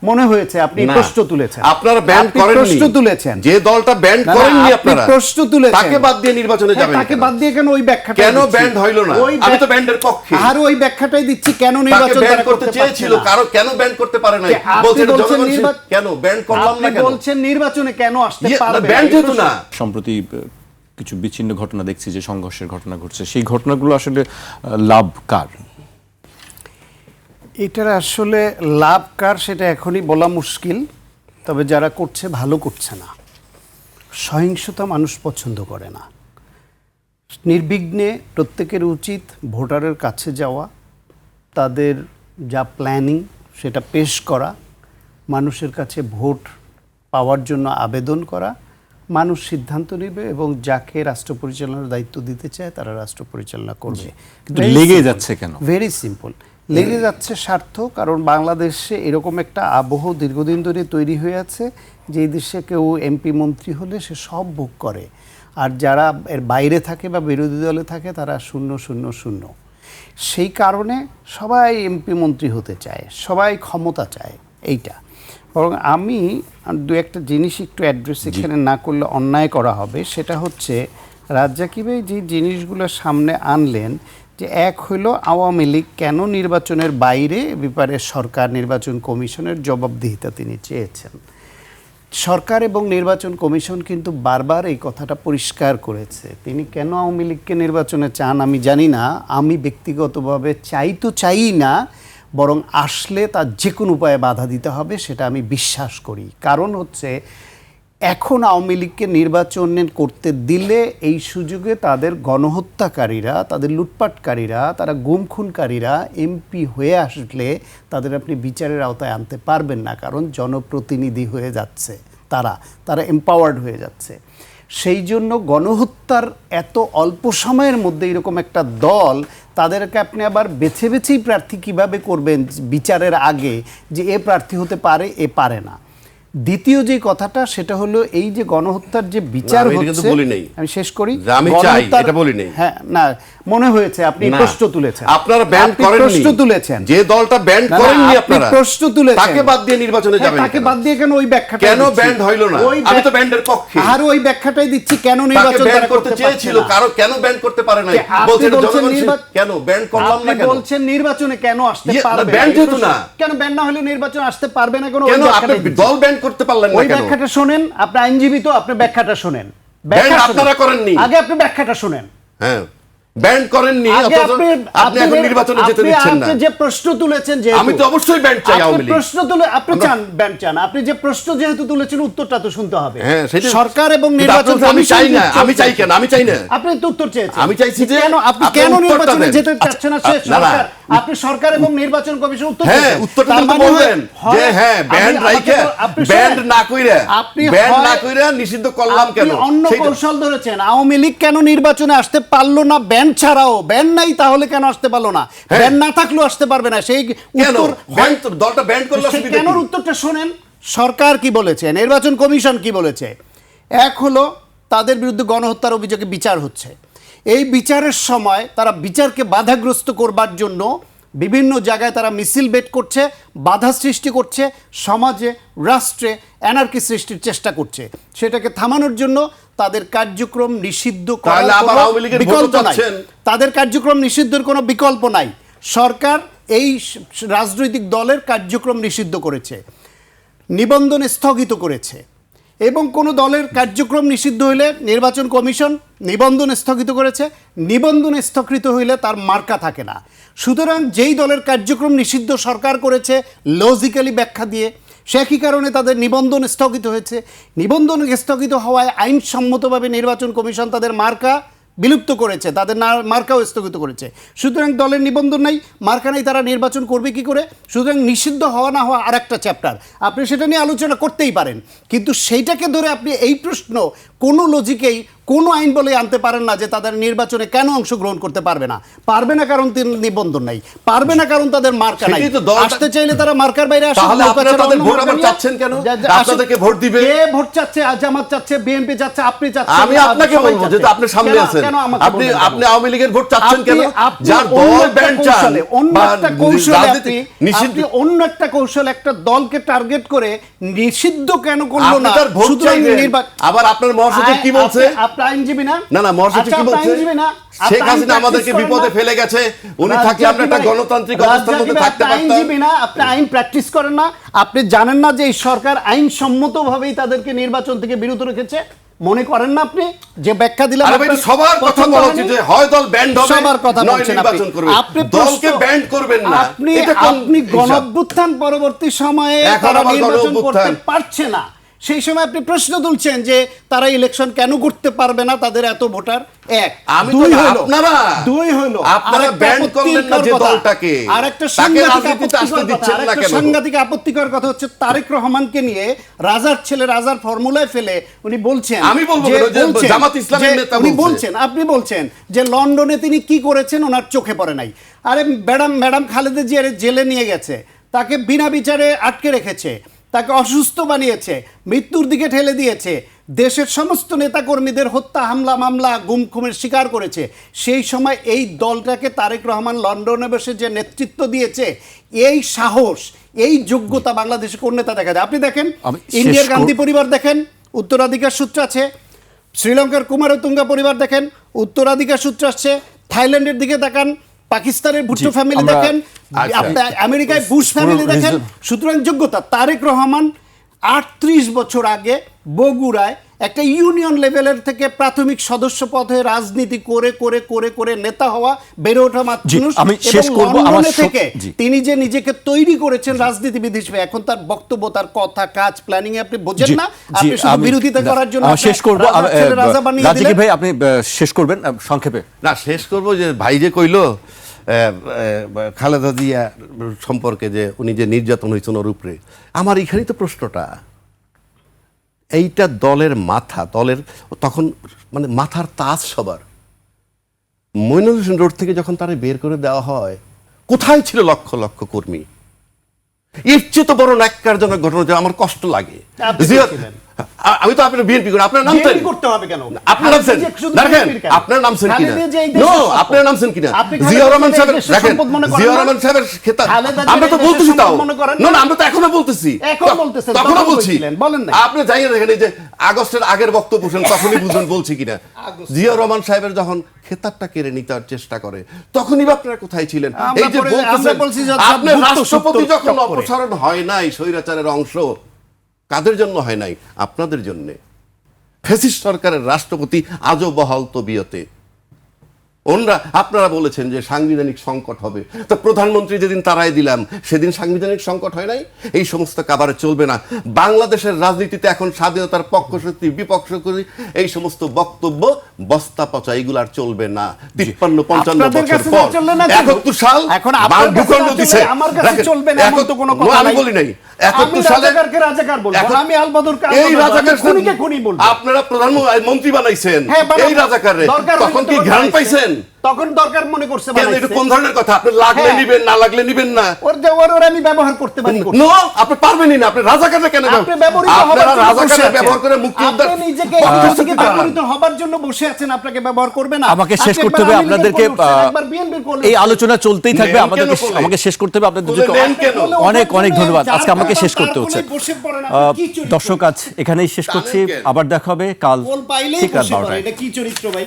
মনে হয়েছে আপনি প্রশ্ন তুলেছেন, আপনারা ব্যান করেননি, প্রশ্ন তুলেছেন, যে দলটা ব্যান করেননি আপনারা প্রশ্ন তুলেছেন, তাকে বাদ দিয়ে নির্বাচনে যাবেন, তাকে বাদ দিয়ে কেন? ওই ব্যাখ্যাটা কেন ব্যান্ড হইল না? আমি তো ব্যান্ডের পক্ষে, আর ওই ব্যাখ্যাটাই দিচ্ছি কেন নির্বাচন ব্যান করতে চেয়েছিল, কারণ কেন ব্যান করতে পারে না? বলছেন জনগণ কেন ব্যান করলাম না, কেন বলছেন নির্বাচনে কেন আসতে পারবে ব্যান যেত না? সম্প্রতি কিছু বিচ্ছিন্ন ঘটনা দেখছি যে সংঘর্ষের ঘটনা ঘটছে, সেই ঘটনাগুলো আসলে লাভ কার? এটার আসলে লাভ কার সেটা এখনই বলা মুশকিল, তবে যারা করছে ভালো করছে না। সহিংসতা মানুষ পছন্দ করে না। নির্বিঘ্নে প্রত্যেকের উচিত ভোটারের কাছে যাওয়া, তাদের যা প্ল্যানিং সেটা পেশ করা, মানুষের কাছে ভোট পাওয়ার জন্য আবেদন করা, মানুষ সিদ্ধান্ত নেবে এবং যাকে রাষ্ট্র পরিচালনার দায়িত্ব দিতে চায় তারা রাষ্ট্র পরিচালনা করবে। কিন্তু লেগে যাচ্ছে কেন? ভেরি সিম্পল, লেগে যাচ্ছে স্বার্থ। কারণ বাংলাদেশে এরকম একটা আবহ দীর্ঘদিন ধরে তৈরি হয়ে আছে যে এই দেশে কেউ এমপি মন্ত্রী হলে সে সব ভোগ করে, আর যারা এর বাইরে থাকে বা বিরোধী দলে থাকে তারা শূন্য শূন্য শূন্য। সেই কারণে সবাই এমপি মন্ত্রী হতে চায়, সবাই ক্ষমতা চায়। এইটা বরং আমি দু একটা জিনিস একটু অ্যাড্রেস এখানে না করলে অন্যায় করা হবে। সেটা হচ্ছে রাজ্জাকি ভাই যে জিনিসগুলো সামনে আনলেন, যে এক হইল আওয়ামী লীগ কেন নির্বাচনের বাইরে, ব্যাপারে সরকার নির্বাচন কমিশনের জবাবদিহিতা তিনি চেয়েছেন। সরকার এবং নির্বাচন কমিশন কিন্তু বারবার এই কথাটা পরিষ্কার করেছে। তিনি কেন আওয়ামী লীগকে নির্বাচনে চান আমি জানি না, আমি ব্যক্তিগতভাবে চাই না, বরং আসলে তার যে কোনো উপায়ে বাধা দিতে হবে সেটা আমি বিশ্বাস করি। কারণ হচ্ছে এখন আওয়ামী লীগকে নির্বাচন করতে দিলে এই সুযোগে তাদের গণহত্যাকারীরা, তাদের লুটপাটকারীরা, তারা গুম খুনকারীরা এমপি হয়ে আসলে তাদের আপনি বিচারের আওতায় আনতে পারবেন না, কারণ জনপ্রতিনিধি হয়ে যাচ্ছে, তারা এম্পাওয়ার্ড হয়ে যাচ্ছে। সেই জন্য গণহত্যার এত অল্প সময়ের মধ্যে এরকম একটা দল, তাদেরকে আপনি আবার বেছেই প্রার্থী কিভাবে করবেন বিচারের আগে, যে এ প্রার্থী হতে পারে এ পারে না। দ্বিতীয় যে কথাটা সেটা হলো এই যে গণহত্যার যে বিচার হচ্ছে, আমি শেষ করি, আমি চাই এটা বলি নাই। হ্যাঁ, না মনে হয়েছে আপনি প্রশ্ন তুলেছেন, আপনারা ব্যান করেননি, প্রশ্ন তুলেছেন, যে দলটা ব্যান করেননি আপনারা প্রশ্ন তুলেছেন, তাকে বাদ দিয়ে নির্বাচনে যাবেন, তাকে বাদ দিয়ে কেন? ওই ব্যাখ্যাটা কেন ব্যান্ড হইল না? আমি তো ব্যান্ডের পক্ষে, আর ওই ব্যাখ্যাটাই দিচ্ছি কেন নির্বাচন ব্যান করতে চেয়েছিল, কারণ কেন ব্যান করতে পারে না? বলছেন জনগণ কেন ব্যান করলাম না, কেন বলছেন নির্বাচনে কেন আসতে পারবে ব্যান যেত না? কেন ব্যান না হলে নির্বাচন আসতে পারবে না? কেন আপনি দল ব্যান করতে পারলেন না? ওই ব্যাখ্যাটা শোনেন, আপনি আইনজীবী তো, আপনি ব্যাখ্যাটা শোনেন। ব্যান আপনারা করেননি, আগে আপনি ব্যাখ্যাটা শোনেন। হ্যাঁ, ব্যান করেননি, আপনি এখন নির্বাচনে যেতে দিচ্ছেন না। আপনি যে প্রশ্ন তুলেছেন, যে আমি তো অবশ্যই ব্যান চাই, আওয়ামী লীগ প্রশ্ন তুলে আপনি চান ব্যান চান, আপনি যে প্রশ্ন যেহেতু তুলেছেন উত্তরটা তো শুনতে হবে। হ্যাঁ, সরকার এবং নির্বাচন আমি চাই না, আমি চাই কেন? আমি চাই না, আপনি তো উত্তর চেয়েছেন। আমি চাইছি যে আপনি কেন নির্বাচনে যেতে চাচ্ছেন না? সরকার, আপনি সরকার এবং নির্বাচন কমিশন উত্তর হ্যাঁ, উত্তরটা তো বলবেন যে হ্যাঁ ব্যান্ড রাইখে, ব্যান্ড না কইরা, ব্যান্ড না কইরা নিষিদ্ধ করলাম কেন? অন্য কৌশল ধরেছেন। আওয়ামী লীগ কেন নির্বাচনে আসতে পারলো না ব্যান্ড ছাড়াও? ব্যান্ড নাই তাহলে কেন আসতে পারলো না? ব্যান্ড না থাকলেও আসতে পারবে না। সেই উত্তর দলটা ব্যান্ড করলো, কেন? উত্তরটা শোনেন, সরকার কি বলেছে, নির্বাচন কমিশন কি বলেছে। এক হলো তাদের বিরুদ্ধে গণহত্যার অভিযোগে বিচার হচ্ছে, এই বিচারের সময় তারা বিচারকে বাধাগ্রস্ত করবার জন্য বিভিন্ন জায়গায় তারা মিছিল বের করছে, বাধা সৃষ্টি করছে, সমাজে রাষ্ট্রে অ্যানার্কি সৃষ্টির চেষ্টা করছে। সেটাকে থামানোর জন্য তাদের কার্যক্রম নিষিদ্ধ করার বিকল্প নাই, তাদের কার্যক্রম নিষিদ্ধের কোনো বিকল্প নাই। সরকার এই রাজনৈতিক দলের কার্যক্রম নিষিদ্ধ করেছে, নিবন্ধন স্থগিত করেছে, এবং কোনো দলের কার্যক্রম নিষিদ্ধ হইলে নির্বাচন কমিশন নিবন্ধন স্থগিত করেছে, নিবন্ধন স্থগিত হইলে তার মার্কা থাকে না। সুতরাং যেই দলের কার্যক্রম নিষিদ্ধ সরকার করেছে লজিক্যালি ব্যাখ্যা দিয়ে, সে একই কারণে তাদের নিবন্ধন স্থগিত হয়েছে। নিবন্ধন স্থগিত হওয়ায় আইনসম্মতভাবে নির্বাচন কমিশন তাদের মার্কা বিলুপ্ত করেছে, তাদের মার্কাও স্থগিত করেছে। সুতরাং দলের নিবন্ধন নাই, মার্কা নাই, তারা নির্বাচন করবে কি করে? সুতরাং নিষিদ্ধ হওয়া না হওয়া আর একটা চ্যাপ্টার, আপনি সেটা নিয়ে আলোচনা করতেই পারেন, কিন্তু সেইটাকে ধরে আপনি এই প্রশ্ন কোনো লজিকেই কোনো আইন বলে আনতে পারেন না যে তাদের নির্বাচনে কেন অংশগ্রহণ করতে পারবে না কারণ তিনি নিবন্ধন নাই, পারবে না কারণ তাদের মার্কা নাই। সেটাই তো দলটা- আসতে চাইলে তারা মার্কার বাইরে আসে। তাহলে আপনারা তাদের ভোট আবার চাচ্ছেন কেন? আপনাদেরকে ভোট দিবে? কে ভোট চাচ্ছে? জামাত চাচ্ছে, বিএনপি চাচ্ছে, আপনি চাচ্ছেন। আমি আপনাকে সবাই বলবো, চাচ্ছে। যেহেতু আপনি সামনে কেন- আছেন, কেন আমাকে আপনি বলবেন কেন? আপনি আওয়ামী লীগের ভোট চাচ্ছেন কেন? আপনি যার অন্য দল একটা ব্যান্ড চান কৌশলে, অন্য বা একটা কৌশলে রাজনীতি নিষিদ্ধ, আপনি অন্য একটা কৌশল একটা দলকে টার্গেট করে নিষিদ্ধ কেন করলো আপনি না? তার ভোট সুতরাং চাইবেন। আবার আপনার মহাসচিব কি বলছে? আপনি আইনজীবী না? না না, মহাসচিব আচ্ছা, কি আপনি বলছে? আইনজীবী না? আপনি শেখ আইন হাসিনা practice আমাদেরকে করেন বিপদে না? ফেলে গেছে, উনি থাকলে আমরা একটা গণতান্ত্রিক অবস্থার মধ্যে থাকতে পারতাম। আইনজীবী না, আপনি আইন প্র্যাকটিস করেন না? আপনি জানেন না যে এই সরকার আইনসম্মতভাবেই তাদেরকে নির্বাচন থেকে বিরত রেখেছে? মনে করেন না আপনি যে ব্যাখ্যা দিলাম? আরে ভাই, আপনার সবার কথা পছন্দ বলা হয়নি? উচিত যে হয় দল ব্যান্ড হবে, সবার কথা নয় বলছেন নির্বাচন করবে। আপনি দলকে ব্যান্ড করবেন না। আপনি এটা কোন আপনি হিসাব? গণঅভ্যুত্থান পরবর্তী সময়ে এখন তারা আবার নির্বাচন করতে গণঅভ্যুত্থান। পারছে না, সেই সময় আপনি প্রশ্ন তুলছেন যে তারা ইলেকশন কেন করতে পারবে না, তাদের এত ভোটার। এক আমি তো দুই হলো দুই হলো আপনারা আরেকটা ব্যান্ড করলেন না যে আপত্তিকর কথা। দলটাকে, আরেকটা তাকে সাংঘাতিক রাজনীতিতে আসতে আপত্তিকর দিচ্ছেন কথা, না আরেকটা কেন? সাংঘাতিক আপত্তিকর কথা হচ্ছে তারেক রহমানকে নিয়ে রাজার ছেলে রাজার ফর্মুলায় ফেলে উনি বলছেন, আমি বলবো যে কেন যে বলছেন জামাত ইসলামের যে নেতা উনি বলছে। বলছেন, আপনি বলছেন যে লন্ডনে তিনি কি করেছেন ওনার চোখে পড়ে নাই। আরে ম্যাডাম খালেদা জিয়ার জেলে নিয়ে গেছে, তাকে বিনা বিচারে আটকে রেখেছে, তাকে অসুস্থ বানিয়েছে, মৃত্যুর দিকে ঠেলে দিয়েছে, দেশের সমস্ত নেতাকর্মীদের হত্যা হামলা মামলা গুম খুমের শিকার করেছে। সেই সময় এই দলটাকে তারেক রহমান লন্ডনে বসে যে নেতৃত্ব দিয়েছে, এই সাহস এই যোগ্যতা বাংলাদেশে কোন নেতা দেখা যায়? আপনি দেখেন আমি ইন্ডিয়ার শেষ গান্ধী পরিবার দেখেন, উত্তরাধিকার সূত্র আছে। শ্রীলঙ্কার কুমারতুঙ্গা পরিবার দেখেন, উত্তরাধিকার সূত্র আসছে। থাইল্যান্ডের দিকে তাকান, পাকিস্তানের ভুট্টো ফ্যামিলি আমরা- দেখেন, আচ্ছা। আপনার আমেরিকায় বুশ ফ্যামিলি দেখেন। সুতরাং যোগ্যতা তারেক রহমান ৩৮ বছর আগে বগুড়ায় একটা ইউনিয়ন লেভেলের থেকে প্রাথমিক সদস্য পদে রাজনীতি করে করে করে করে নেতা হওয়া, বেড়ে ওঠা মানুষ। আমি এবং শেষ করব আমার লন্ডনে থেকে জি। তিনি যে নিজেকে তৈরি করেছেন রাজনীতিবিদ হিসেবে, এখন তার বক্তব্য, তার কথা, কাজ, প্ল্যানিং এ আপনি বোঝেন জি, না? জি, আপনি শুধু আমি- বিরোধিতা না, করার জন্য আমি শেষ করব। রাজার ছেলে রাজা বানিয়ে রাজিকি দিলেন। ভাই আপনি শেষ করবেন সংক্ষেপে। না, শেষ করব যে ভাই যে কইলো খালেদা জিয়া সম্পর্কে যে উনি যে নির্যাতন হয়েছেন ওর উপরে, আমার এখানেই তো প্রশ্নটা। এইটা দলের মাথা, দলের তখন মানে মাথার তাজ সবার। মইনুল হোসেন রোড থেকে যখন তারা বের করে দেওয়া হয়, কোথায় ছিল লক্ষ লক্ষ কর্মী? এর চেয়ে তো বড় ন্যাক্কারজনক ঘটনা যে আমার কষ্ট লাগে। আপনি জিয়া- ছিলেন। আমি তো আপনার বিএনপি করি, আপনার নাম বিএনপি করতে হবে কেন? আপনার নামছেন খালেদা জিয়া শুধু দেখেন, বিএনপির কেন? আপনার নামছেন কিনা? খালেদা জিয়া এই দেশের নো, সম্পদ। আপনার নামছেন কিনা? আপনি খালেদা জিয়া রহমান জিয়াকে সাহেবের এই দেশের দেখেন, সম্পদ মনে করেন জিয়া না? রহমান সাহেবের খেতাব খালেদা জিয়াকে আমরা তো এই দেশের বলতেছি তাও। সম্পদ মনে করেন না না? না, আমরা তো এখনো বলতেছি। এখন বলতেছেন, তখনও তখন বলছি। বলছিলেন, বলেন নাই। আপনি জানিয়ে দেখেন এই যে আগস্টের আগের বক্তব্য শুন, তখনই বুঝবেন বলছি কিনা। জিয়া রহমান সাহেবের যখন খেতাবটা কেড়ে নিতে চেষ্টা করে, তখনই বা আপনারা কোথায় ছিলেন? আমরা এই যে পরে- আমরা বলতেছেন বলছি যে আপনার ভুক্ত রাষ্ট্রপতি সত্য যখন চক্করে। অপসারণ হয় নাই স্বৈরাচারের অংশ, কাদের জন্য হয় নাই? আপনাদের জন্যে। ফ্যাসিস্ট সরকারের রাষ্ট্রপতি আজও বহাল তবিয়তে। আপনারা বলেছেন যে সাংবিধানিক সংকট হবে, তো প্রধানমন্ত্রী যেদিন তারাই দিলাম সেদিন সাংবিধানিক সংকট হয় নাই? এই সমস্ত কাবারে চলবে না। বাংলাদেশের রাজনীতিতে এখন স্বাধীনতার পক্ষ শক্তি বিপক্ষ করি এই সমস্ত বক্তব্য বস্তা পচা, এগুলো আর চলবে না। 53-55 আপনাদের বছর কাছে পর না চললে না 71 সাল এখন আপনার কাছে ভূখণ্ড না চললে দিছে। আমার কাছে দেখেন, চলবে না এমন তো কোনো কথা আমি নাই। বলি নাই। আমি 71 সালে রাজাকারকে রাজাকার বলবো, এখন- আমি আলবদরকে এই আলবদর বলবো, রাজাকার আমি খুনিকে খুনি বলবো। আপনারা প্রধানমন্ত্রী বানাইছেন হ্যাঁ, বানাবো। এই রাজাকারে, দরকার হলে তখন তো কি বানাইছে। ঘ্রাণ পাইছেন? তখন দরকার মনে করছে কেন, বানাইছে। এটা কোন ধরনের কথা? আপনি লাগলে হ্যাঁ। নিবেন, না লাগলে নিবেন না। ওর আমি ব্যবহার করতে পারি। নো, আপনি পারবেনই না। আপনি রাজাকারে কেন? আপনি ব্যবহৃত হবার আপনারা জন্য বসে রাজাকারে আছেন। ব্যবহার করে মুক্তি উদ্ধার আপনি নিজেকে থেকে ব্যবহৃত হবার জন্য বসে আছেন, আপনাকে ব্যবহার করবে না। আমাকে শেষ আপনি করতে একবার হবে আওয়ামী লীগের আপনাদেরকে। কোলে উঠছেন, একবার বিএনপির কোলে এই উঠছেন। আলোচনা চলতেই থাকবে, নেন আমাদেরকে কেন কোলে? আমাকে শেষ করতে হবে আপনাদের কোলে দুজনকে। নেন কেন? অনেক অনেক ধন্যবাদ। যার আজকে আমাকে কথা শেষ তার করতে হচ্ছে। কোলে বসে পড়েন, আপনি কি চরিত্র? দর্শক আজ এখানেই শেষ করছি, জানেন কেন? আবার দেখা হবে কাল কোল পাইলেই ঠিক রাত বসে পড়ে, 12টায়। এটা কি চরিত্র ভাই?